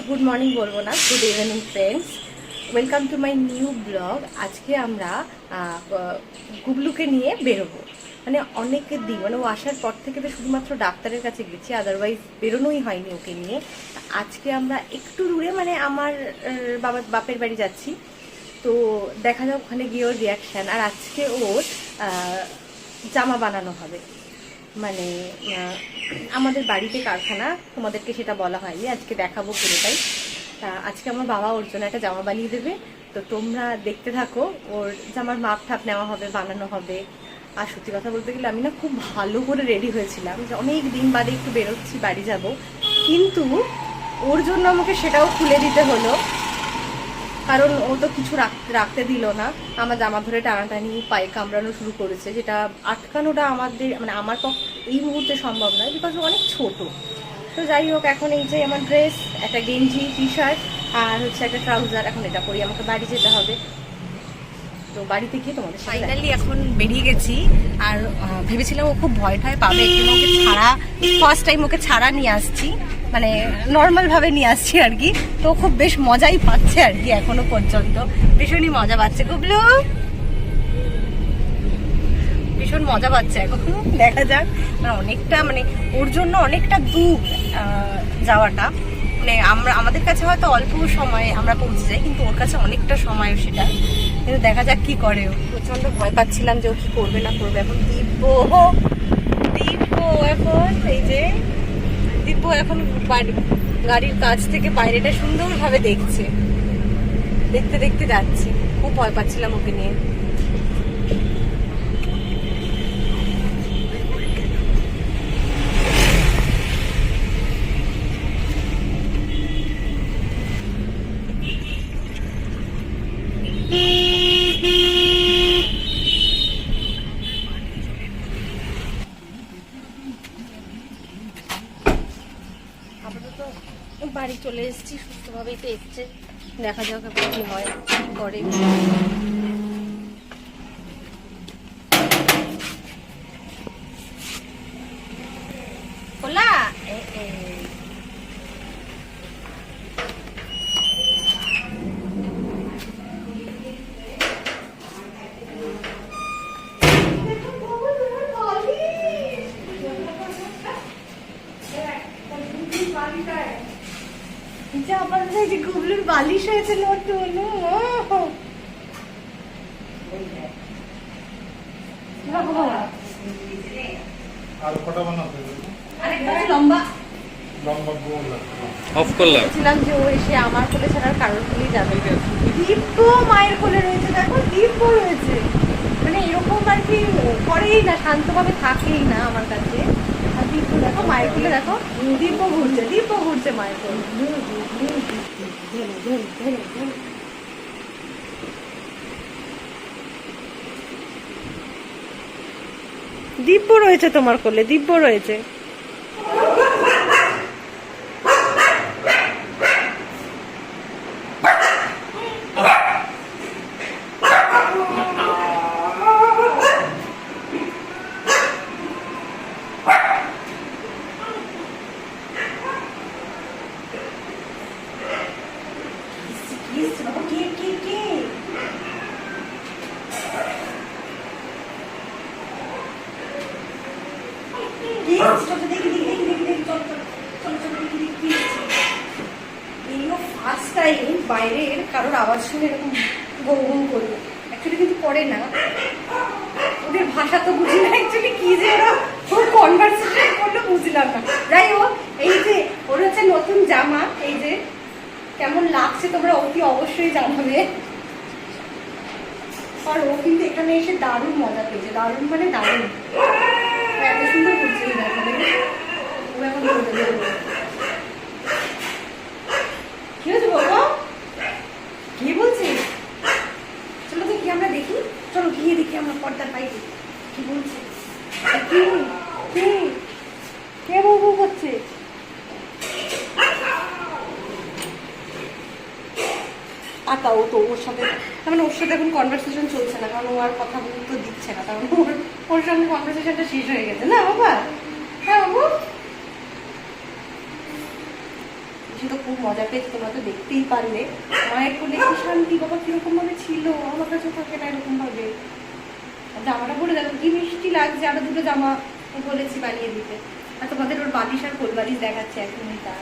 Good morning বলবো না, good evening friends, welcome to my new blog. আজকে আমরা গুবলুকে নিয়ে বেরোবো। মানে অনেকের দিন, মানে ও আসার পর থেকে তো শুধুমাত্র ডাক্তারের কাছে গেছি, আদারওয়াইজ বেরোনোই হয়নি ওকে নিয়ে। আজকে আমরা একটু দূরে, মানে আমার বাপের বাড়ি যাচ্ছি, তো দেখা যাক ওখানে গিয়ে ওর রিয়াকশান। আর আজকে ওর জামা বানানো হবে, মানে আমাদের বাড়িতে কারখানা, তোমাদেরকে সেটা বলা হয়নি, আজকে দেখাবো পুরোটাই। তা আজকে আমার বাবা ওর জন্য একটা জামা বানিয়ে দেবে, তো তোমরা দেখতে থাকো। ওর জামার মাপ ঠাপ নেওয়া হবে, বানানো হবে। আর সত্যি কথা বলতে গেলে আমি না খুব ভালো করে রেডি হয়েছিলাম যে অনেক দিন বাদে একটু বেরোচ্ছি, বাড়ি যাব, কিন্তু ওর জন্য আমাকে সেটাও খুলে দিতে হলো, কারণ ও তো কিছু রাখতে দিল না। আমার জামা ধরে টানাটানি, পায়ে কামড়ানো শুরু করেছে, যেটা আটকানোটা আমাদের, মানে আমার পক্ষে এই মুহূর্তে সম্ভব নয়, বিকজ ও অনেক ছোট। তো যাই হোক, এখন এই যে আমার ড্রেস, একটা গেঞ্জি, টি শার্ট আর হচ্ছে একটা ট্রাউজার, এখন এটা পরি আমাকে বাড়ি যেতে হবে। তো বাড়িতে গিয়ে তোমাদের ফাইনালি এখন বেরিয়ে গেছি। আর ভেবেছিলাম ও খুব ভয় ঠয় পাবে, কিন্তু ওকে ছাড়া, ফার্স্ট টাইম ওকে ছাড়া নিয়ে আসছি, মানে নর্মাল ভাবে নিয়ে আসছি আর কি। তো খুব বেশ মজাই পাচ্ছে আর কি, এখনো পর্যন্ত ভীষণই মজা পাচ্ছে। গুবলু ভীষণ মজা পাচ্ছে এখন, দেখা যাক। মানে অনেকটা, মানে ওর জন্য অনেকটা দূর যাওয়াটা, মানে আমাদের কাছে হয়তো অল্প সময়ে আমরা পৌঁছে যাই, কিন্তু ওর কাছে অনেকটা সময় সেটা। কিন্তু দেখা যাক কি করে। ও প্রচন্ড ভয় পাচ্ছিলাম যে ও কি করবে না করবে। এখন দিব্য এখন এই যে দিব্য এখন গাড়ির কাছ থেকে বাইরেটা সুন্দরভাবে দেখছে, দেখতে দেখতে যাচ্ছি। খুব ভয় পাচ্ছিলাম ওকে নিয়ে। বাড়ি চলে এসেছি, সুস্থভাবেই তো এসছে, দেখা যাক এখন কি হয়, কি করে। খোলা গুবলুর বালিশ হয়েছে নতুন। বলছিলাম যে ও এসে আমার কোলে ছাড়ার কারোর কোলেই যাবে। দিব্য মায়ের কোলে রয়েছে, দেখো দিব্য রয়েছে, মানে এরকম আর কি করেই না, শান্তভাবে থাকেই না আমার কাছে। আর দিব্য দেখো মায়ের কোলে, দেখো দিব্য ঘুরছে মায়ের কোলে। দিব্য রয়েছে তোমার কোলে, দিব্য রয়েছে। বাইরের কারোর আওয়াজ শুনে এরকম গৌ করবে, অ্যাকচুয়ালি কিন্তু করে না, ওদের ভাষা তো বুঝি না অ্যাকচুয়ালি কি যে ওরা কনভারসেশন করলে বুঝলাম না। যাই হোক, এই যে ওর হচ্ছে নতুন জামা, এই যে কেমন লাগছে তোমরা অতি অবশ্যই জানাবে। আর ও কিন্তু এখানে এসে দারুণ মজা পেয়েছে, দারুণ মানে দারুণ, এত সুন্দর করছে। ও এখন কি হয়েছে বলো, কি বলছি? চলো তো কি আমরা দেখি, চলো গিয়ে দেখি আমরা পর্দার বাইরে কি বলছে। কে বউ করছে? আতা ও তো ওর সাথে, মানে ওর সাথে এখন কনভারসেশন চলছে না, কারণ ও আর কথা বলতে দিচ্ছে না, কারণ ওর সঙ্গে কনভারসেশনটা শেষ হয়ে গেছে না বাবা। হ্যাঁ বাবু, বৃষ্টি তো খুব মজা পেয়েছে, তোমরা তো দেখতেই পারলে। মায়ের কোলে কি শান্তি, বাবা কিরকম ভাবে ছিল, আমার কাছে থাকে না এরকম ভাবে। জামাটা পরে দেখো কি মিষ্টি লাগছে, আরো দুটো জামা বলেছি বানিয়ে দিতে। আর তোমাদের ওর বালিশ আর কোল বালিশ দেখাচ্ছে এখনই। তা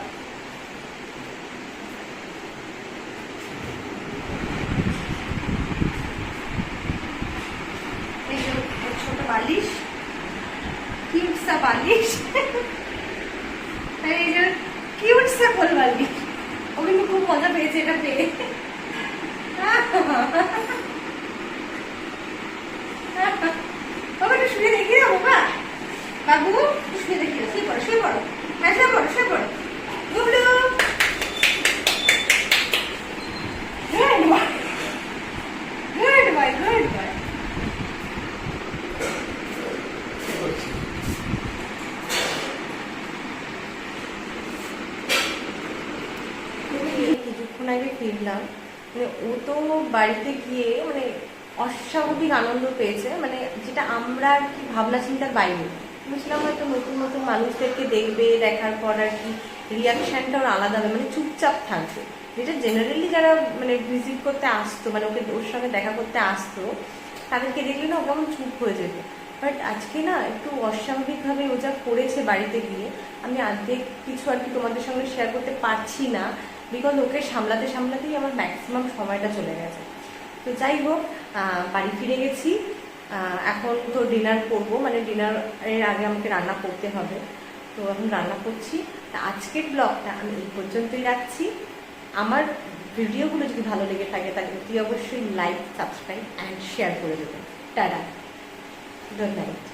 এই যে ছোট বালিশ, কিউট সা বালিশ, এই যে কিউট সা কোল বালিশ। ও কিন্তু খুব মজা পেয়েছে এটা পেয়ে। বাবা একটু শুয়ে দেখিয়ে দাও বাবা, বাবু শুয়ে দেখিয়ে, শুয়ে পড়ো শুয়ে পড়ো, হ্যাঁ শুয়ে পড়ো শুয়ে পড়ো। Gublu good boy, good boy, good boy. কিছুক্ষণ আগে ফিরলাম, মানে ও তো বাড়িতে গিয়ে মানে অস্বাভাবিক আনন্দ পেয়েছে, মানে যেটা আমরা আর কি ভাবনা চিন্তার বাইরে। বুঝলাম হয়তো নতুন নতুন মানুষদেরকে দেখবে, দেখার পর আর কি রিয়াকশনটা ওর আলাদা হবে, মানে চুপচাপ থাকবে। যেটা জেনারেলি যারা মানে ভিজিট করতে আসতো, মানে ওকে ওর সঙ্গে দেখা করতে আসতো, তাদেরকে দেখলে না ও কেমন চুপ হয়ে যেত। বাট আজকে না একটু অস্বাভাবিকভাবে ও যা করেছে বাড়িতে গিয়ে, আমি অর্ধেক কিছু আর কি তোমাদের সঙ্গে শেয়ার করতে পারছি না, বিকজ ওকে সামলাতে সামলাতেই আমার ম্যাক্সিমাম সময়টা চলে গেছে। তো যাই হোক, বাড়ি ফিরে গেছি। এখন তো ডিনার করবো, মানে ডিনারের আগে আমাকে রান্না করতে হবে, তো এখন রান্না করছি। আজকের ব্লগটা আমি এই পর্যন্তই রাখছি। আমার ভিডিওগুলো যদি ভালো লেগে থাকে তাহলে অতি অবশ্যই লাইক, সাবস্ক্রাইব অ্যান্ড শেয়ার করে দেবেন। Tata, good night.